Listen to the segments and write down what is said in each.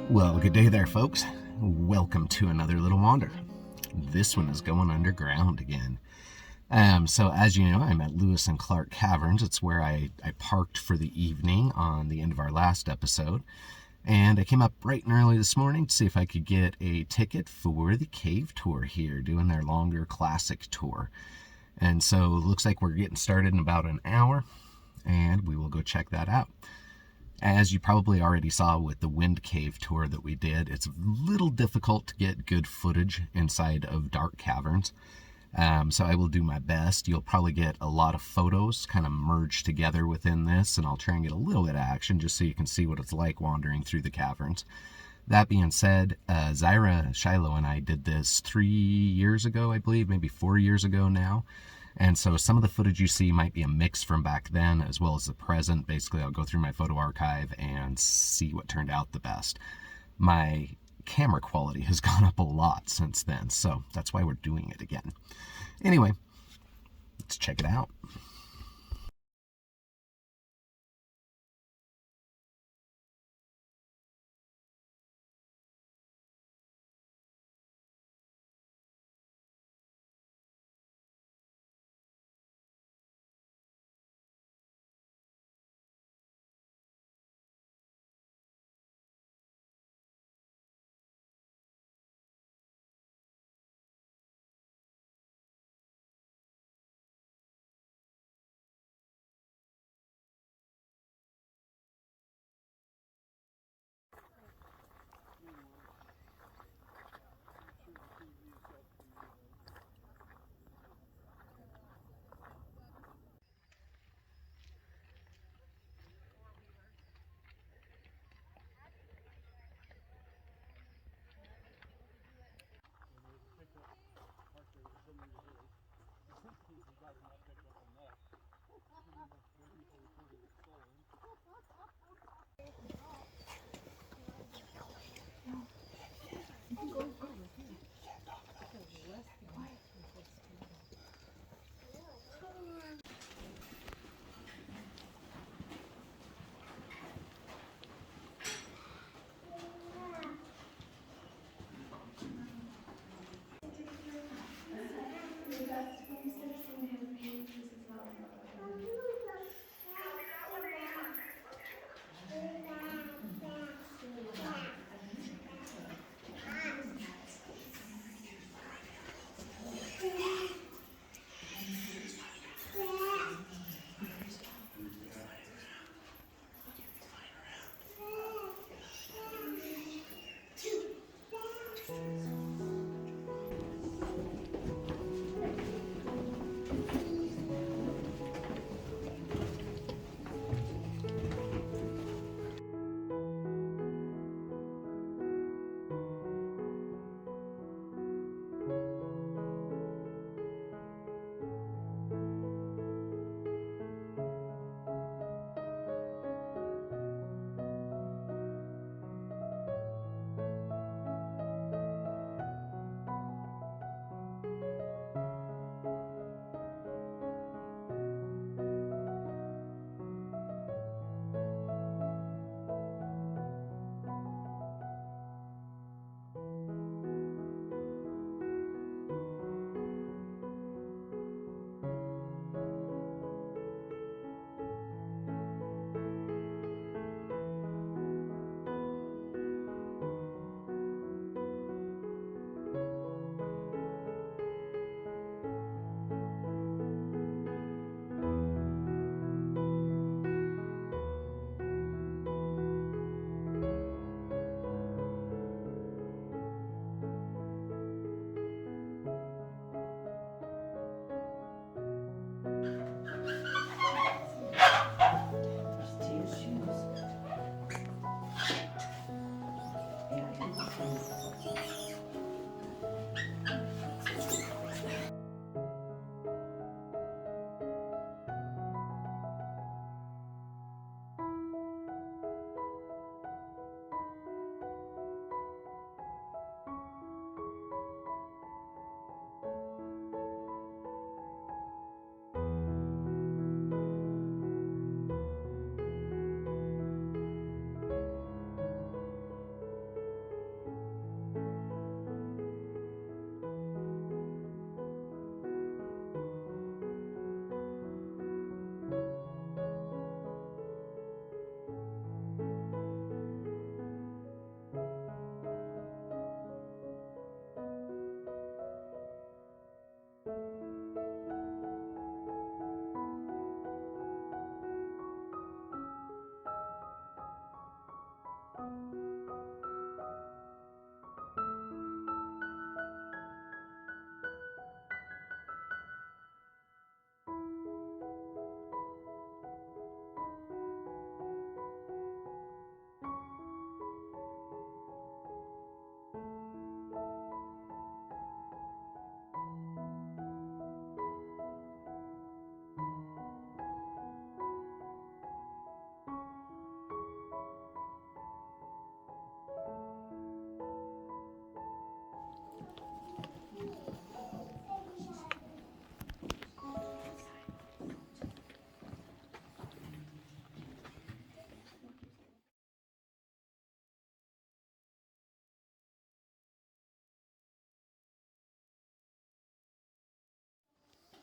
Well, good day there, folks. Welcome to another little wander. This one is going underground again. So as you know, I'm at Lewis and Clark Caverns. It's where I parked for the evening on the end of our last episode. And I came up bright and early this morning to see if I could get a ticket for the cave tour here, doing their longer classic tour. And so it looks like we're getting started in about an hour, and we will go check that out. As you probably already saw with the Wind Cave tour that we did, it's a little difficult to get good footage inside of dark caverns. So I will do my best. You'll probably get a lot of photos kind of merged together within this, and I'll try and get a little bit of action just so you can see what it's like wandering through the caverns. That being said, Zaira, Shiloh, and I did this 3 years ago, I believe, maybe 4 years ago now. And so some of the footage you see might be a mix from back then as well as the present. Basically, I'll go through my photo archive and see what turned out the best. My camera quality has gone up a lot since then, so that's why we're doing it again. Anyway, let's check it out.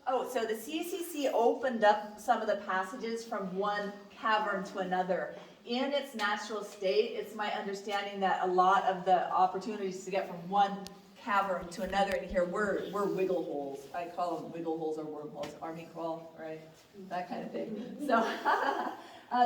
Oh, so the CCC opened up some of the passages from one cavern to another. In its natural state, it's my understanding that a lot of the opportunities to get from one cavern to another, and here we're wiggle holes. I call them wiggle holes or wormholes, army crawl, right? That kind of thing. So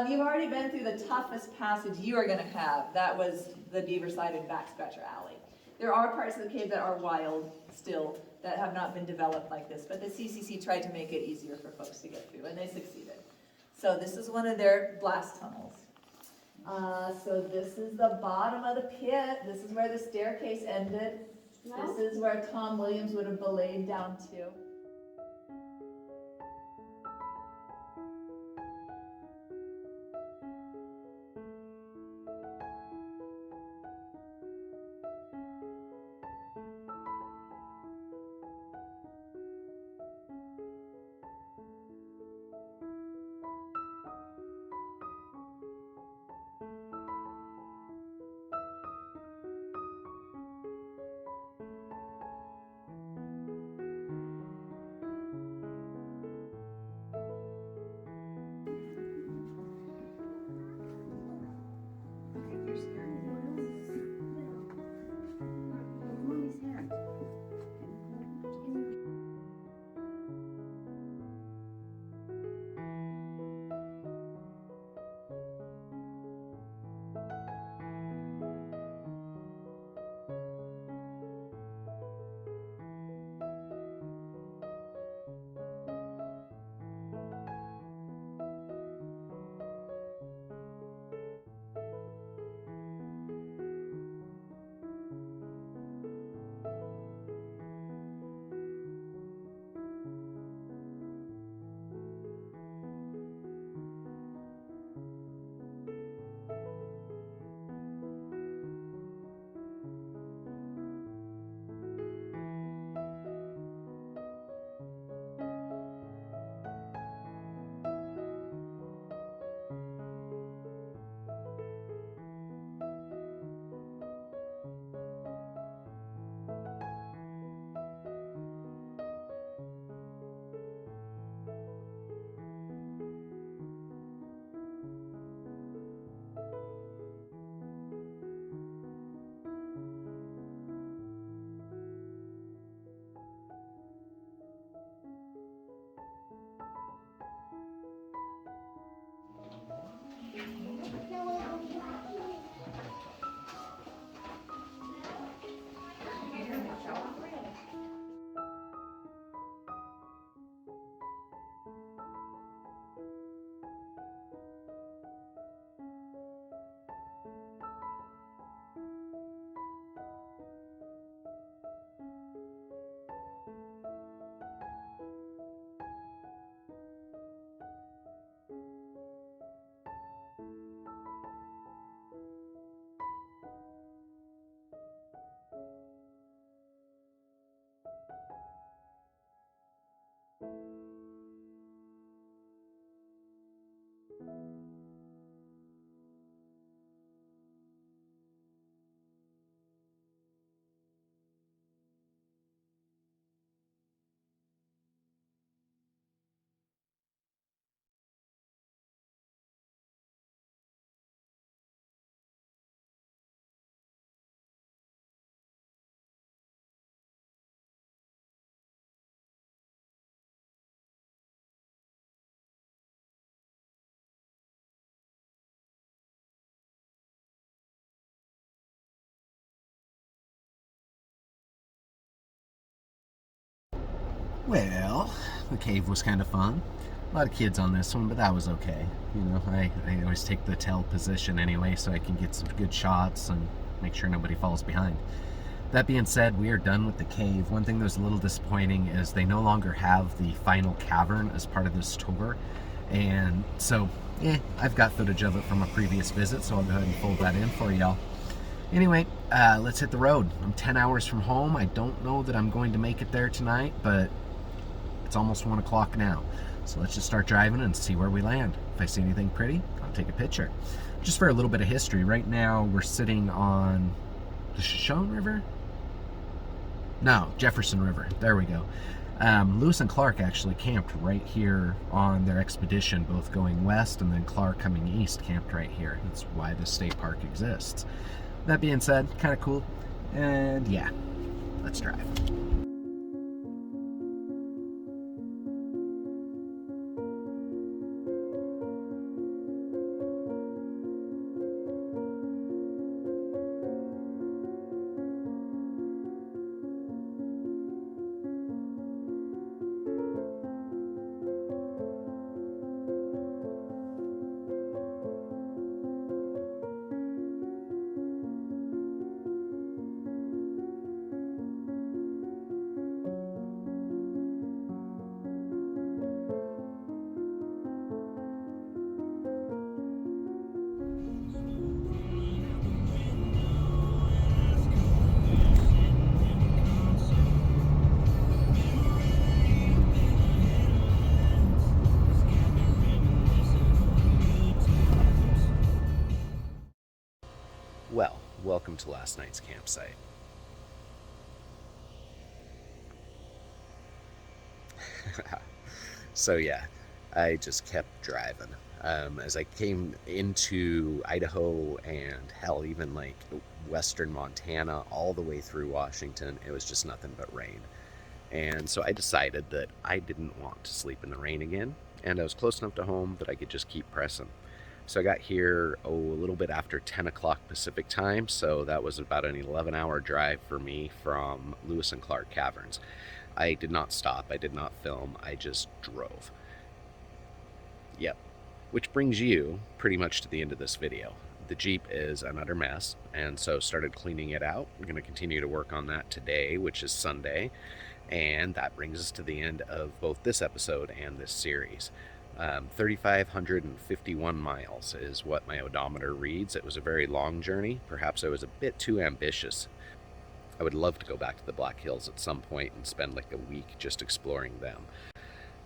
you've already been through the toughest passage you are going to have. That was the Beaver-sided Back Scratcher Alley. There are parts of the cave that are wild still, that have not been developed like this, but the CCC tried to make it easier for folks to get through, and they succeeded. So this is one of their blast tunnels. So this is the bottom of the pit. This is where the staircase ended. No? This is where Tom Williams would have belayed down to. Well, the cave was kind of fun. A lot of kids on this one, but that was okay. You know, I always take the tail position anyway so I can get some good shots and make sure nobody falls behind. That being said, we are done with the cave. One thing that was a little disappointing is they no longer have the final cavern as part of this tour. And so, I've got footage of it from a previous visit, so I'll go ahead and fold that in for y'all. Anyway, let's hit the road. I'm 10 hours from home. I don't know that I'm going to make it there tonight, but it's almost 1 o'clock now. So let's just start driving and see where we land. If I see anything pretty, I'll take a picture. Just for a little bit of history, right now we're sitting on the Shoshone River? No, Jefferson River. There we go. Lewis and Clark actually camped right here on their expedition, both going west, and then Clark coming east camped right here. That's why the state park exists. That being said, kind of cool. And yeah, let's drive. Well, welcome to last night's campsite. So yeah, I just kept driving. As I came into Idaho and hell, even like western Montana, all the way through Washington, it was just nothing but rain. And so I decided that I didn't want to sleep in the rain again, and I was close enough to home that I could just keep pressing. So I got here, a little bit after 10 o'clock Pacific time, so that was about an 11-hour drive for me from Lewis and Clark Caverns. I did not stop, I did not film, I just drove. Yep. Which brings you pretty much to the end of this video. The Jeep is an utter mess, and so started cleaning it out. I'm going to continue to work on that today, which is Sunday, and that brings us to the end of both this episode and this series. 3,551 miles is what my odometer reads. It was a very long journey. Perhaps I was a bit too ambitious. I would love to go back to the Black Hills at some point and spend like a week just exploring them.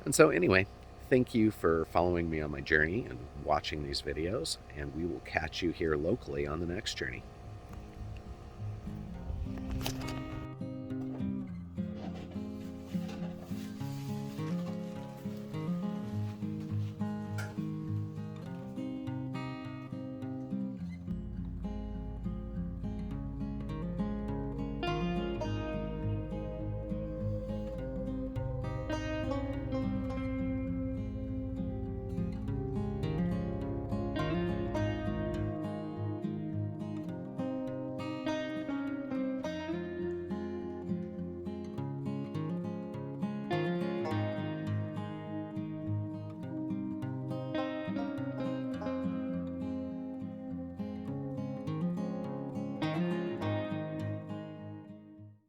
And so anyway, thank you for following me on my journey and watching these videos, and we will catch you here locally on the next journey.